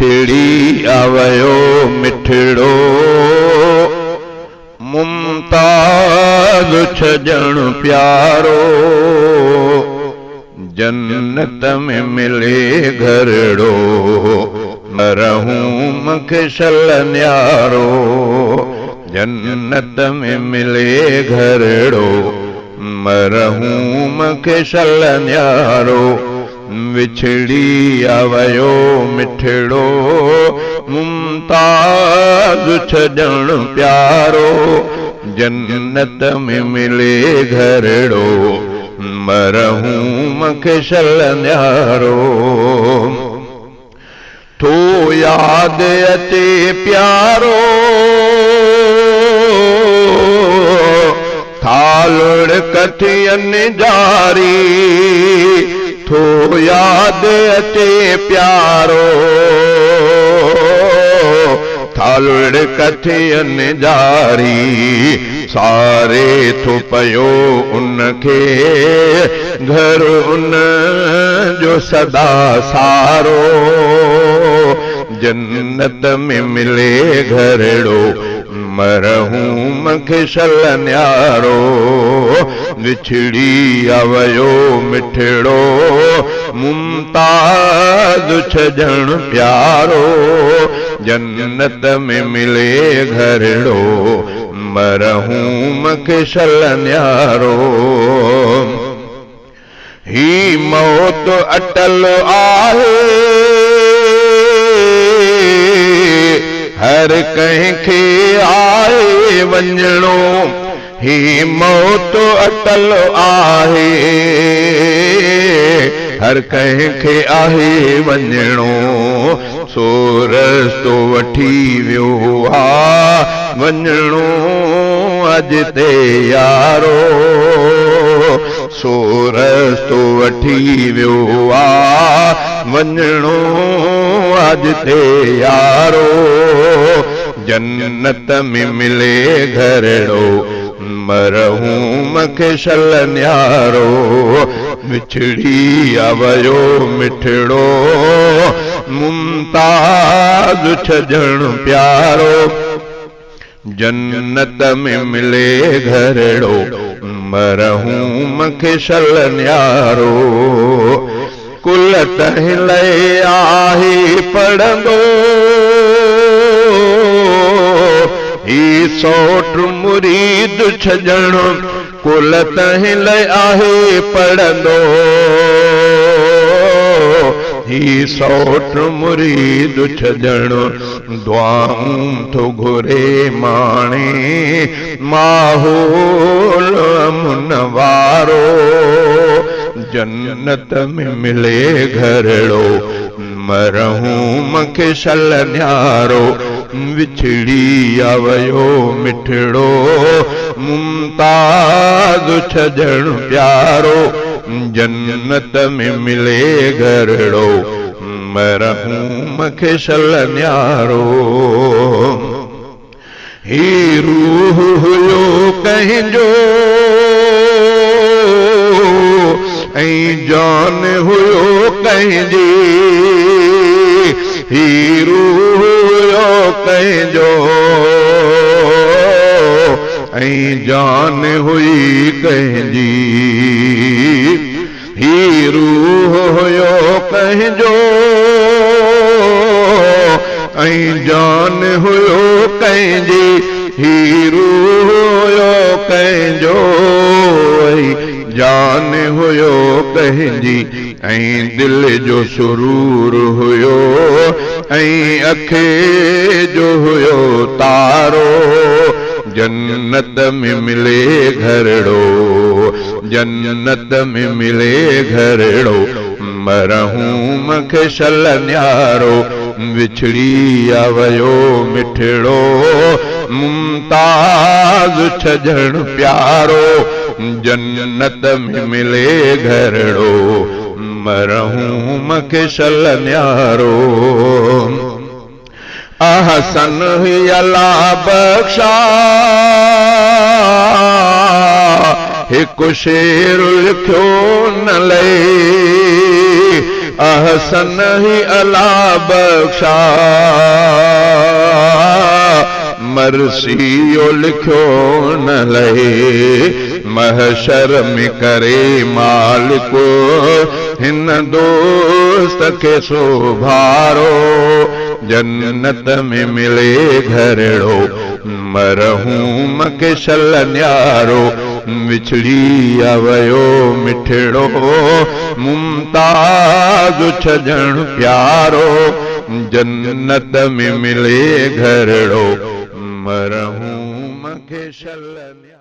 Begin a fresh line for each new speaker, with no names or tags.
विछड़ी आवयो मिठड़ो मुमताज छजण प्यारो जन्नत में मिले घरड़ो रहूं मखे सल न्यारो जन्नत में मिले घरड़ो रहूं मखे सल न्यारो विछड़ी आवयो मिठड़ो मुमताज छजण प्यारो जन्नत में मिले घरड़ो रहूं मखे सल न्यारो तो याद अचे प्यारो थालड़ कठियन जारी तो याद अचे प्यारो थालड़ कठियन जारी सारे थो पयो उनखे घर उन जो सदा सारो जन्नत में मिले घरड़ो रहूं मखे सल न्यारो विछड़ी आवयो मिठड़ो मुमताज छजण प्यारो जन्नत में मिले घरड़ो रहूं मखे सल न्यारो ही मौत अटल आहे हर कंहिंखे आए वञणो ही मौत अटल आहे हर कंहिंखे आहे वञणो सो रस्तो वठी वियो आहे वञणो अॼु ते यारो सो रस्तो वठी वियो आहे वञणो अॼु ते यारो जन्नत में मिले घरड़ो रहूं मखे सल न्यारो विछड़ी आवयो मिठड़ो मुमताज छजण प्यारो जन्नत में मिले घरड़ो रहूं मखे सल न्यारो कुल तंहिं लए आहे पढ़ंदो ही सौट मुरीद छजण कुल तंहिं लए आहे पढ़ंदो ही सौट मुरीद छजण दुआऊं थो घुरे माणे माहौल अमन वारो जन्नत में मिले घरड़ो रहूं मखे सल न्यारो विछड़ी आवयो मिठड़ो मुमताज छजण प्यारो जन्नत में मिले घरड़ो रहूं मखे सल न्यारो ही रूह हुयो कंहिंजो ऐं जान हुयो कंहिंजी ही रूह हुयो कंहिंजो ऐं जान हुई कंहिंजी ही रूह हुयो कंहिंजो ऐं जान हुयो कंहिंजी ही रूह हुयो कंहिंजो जान हुयो कंहिंजी ऐं दिल जो सुरूर हुयो ऐं अखे जो हुयो तारो जन्नत में मिले घरड़ो जन्नत में मिले घरड़ो रहूं मखे सल न्यारो विछड़ी आवयो मिठड़ो मुमताज छजण प्यारो जन्नत में मिले घरड़ो रहूं मखे सल न्यारो अहसन ही अल्लाह बख्शा एक शेर लिखो न ले अहसन ही अला बख्शा मरसियो लिखो न लहे महशर में करे मालिक हिन दोस्त के सोभारो जन्नत में मिले घरड़ो मरहूम के शल न्यारो विछड़ी आवयो मिठड़ो मुमताज छजण प्यारो जन्नत में मिले घरड़ो मरहूम के शल न्यारो।